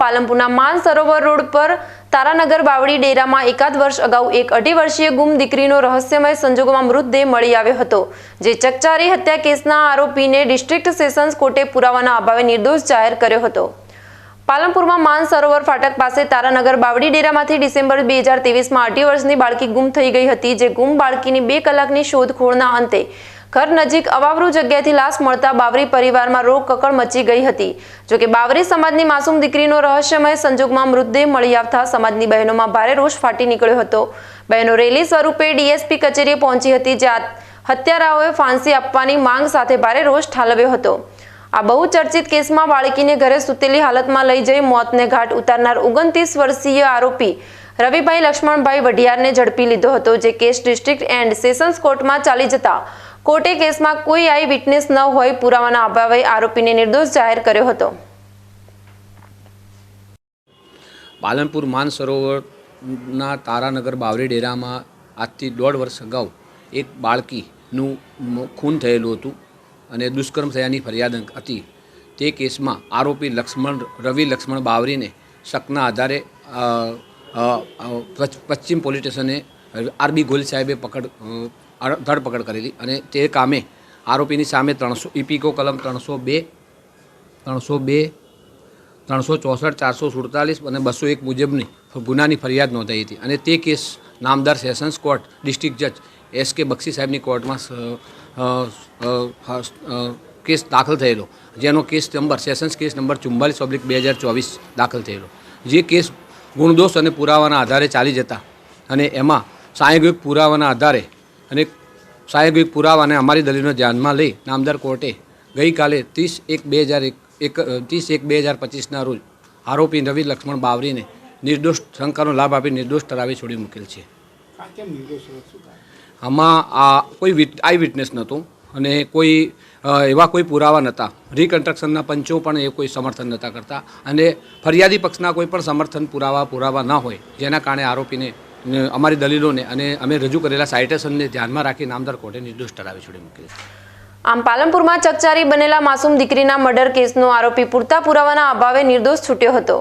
પાલનપુરના Mansarovar road પર તારાનગર બાવડી ડેરામાં એકાદ વર્ષ અગાઉ એક 2.5 વર્ષીય ગુમ દીકરીનો રહસ્યમય સંજોગોમાં મૃતદેહ મળી આવ્યો હતો, જે ચકચારી હત્યા કેસના આરોપીને ડિસ્ટ્રિક્ટ સેશન્સ કોર્ટે પુરાવાના અભાવે નિર્દોષ જાહેર કર્યો હતો। પાલનપુરમાં માનસરોવર ફાટક પાસે તારાનગર બાવડી ડેરામાંથી ડિસેમ્બર 2023માં 18 વર્ષની બાળકી ગુમ થઈ ગઈ હતી, જે ગુમ બાળકીની 2 કલાકની શોધખોળના અંતે ઘર નજીક અવાવરૂ જગ્યાએથી લાશ મળતા બાવરી પરિવારમાં રોકકળ મચી ગઈ હતી। જોકે બાવરી સમાજની માસૂમ દીકરીનો રહસ્યમય સંજોગમાં મૃતદેહ મળી આવતા સમાજની બહેનોમાં ભારે રોષ ફાટી નીકળ્યો હતો। બહેનો રેલી સ્વરૂપે ડીએસપી કચેરીએ પહોંચી હતી, જ્યાં હત્યારાઓએ ફાંસી આપવાની માંગ સાથે ભારે રોષ ઠાલવ્યો હતો। આ બહુચર્ચિત કેસમાં બાળકીને ઘરે સૂતેલી હાલતમાં લઈ જઈ મોતને ઘાટ ઉતારનાર 29 વર્ષીય આરોપી રવિભાઈ લક્ષ્મણભાઈ વઢિયારને ઝડપી લીધો હતો, જે કેસ ડિસ્ટ્રિક્ટ એન્ડ સેશન્સ કોર્ટમાં ચાલી જતા કોર્ટે કેસમાં કોઈ આઈ વિટનેસ ન હોય પુરાવાના અભાવે આરોપીને નિર્દોષ જાહેર કર્યો હતો। પાલનપુર માનસરોવરના તારાનગર બાવરી ડેરામાં આજથી 1.5 વર્ષ અગાઉ એક બાળકીનું ખૂન થયેલું હતું અને દુષ્કર્મ થયાની ફરિયાદ હતી। તે કેસમાં આરોપી રવિ લક્ષ્મણ બાવરીને શકના આધારે પશ્ચિમ પોલીસ સ્ટેશને આરબી ગોહિલ સાહેબે ધરપકડ કરેલી અને તે કામે આરોપીની સામે 300 ઇપીકો કલમ 302, 364, 447 અને 201 મુજબની ગુનાની ફરિયાદ નોંધાઈ હતી અને તે કેસ નામદાર સેશન્સ કોર્ટ ડિસ્ટ્રિક્ટ જજ SK બક્ષી સાહેબની કોર્ટમાં કેસ દાખલ થયેલો, જેનો case number sessions case number 44/2024 દાખલ થયેલો, જે કેસ ગુણદોષ અને પુરાવાના આધારે ચાલી જતા અને એમાં સાંયોગિક પુરાવાના આધારે અને સાંયોગિક પુરાવાને અમારી દલીલને ધ્યાનમાં લઈ નામદાર કોર્ટે ગઈકાલે 30/1/2025ના રોજ આરોપી રવિ લક્ષ્મણ બાવરીને નિર્દોષ શંકાનો લાભ આપી નિર્દોષ ઠરાવી છોડી મૂકેલ છે। આમાં કોઈ આઈ વિટનેસ નહોતો અને કોઈ એવા કોઈ પુરાવા નહોતા। રિકન્સ્ટ્રક્શનના પંચો પણ એ કોઈ સમર્થન નહોતા કરતા અને ફરિયાદી પક્ષના કોઈ પણ સમર્થન પુરાવા ન હોય, જેના કારણે આરોપીને અમારી દલીલોને અને અમે રજૂ કરેલા સાઇટેશનને ધ્યાનમાં રાખી નામદાર કોર્ટે નિર્દોષ ઠરાવી છોડી મૂકી। આમ પાલનપુરમાં ચકચારી બનેલા માસૂમ દીકરીના મર્ડર કેસનો આરોપી પૂરતા પુરાવાના અભાવે નિર્દોષ છૂટ્યો હતો।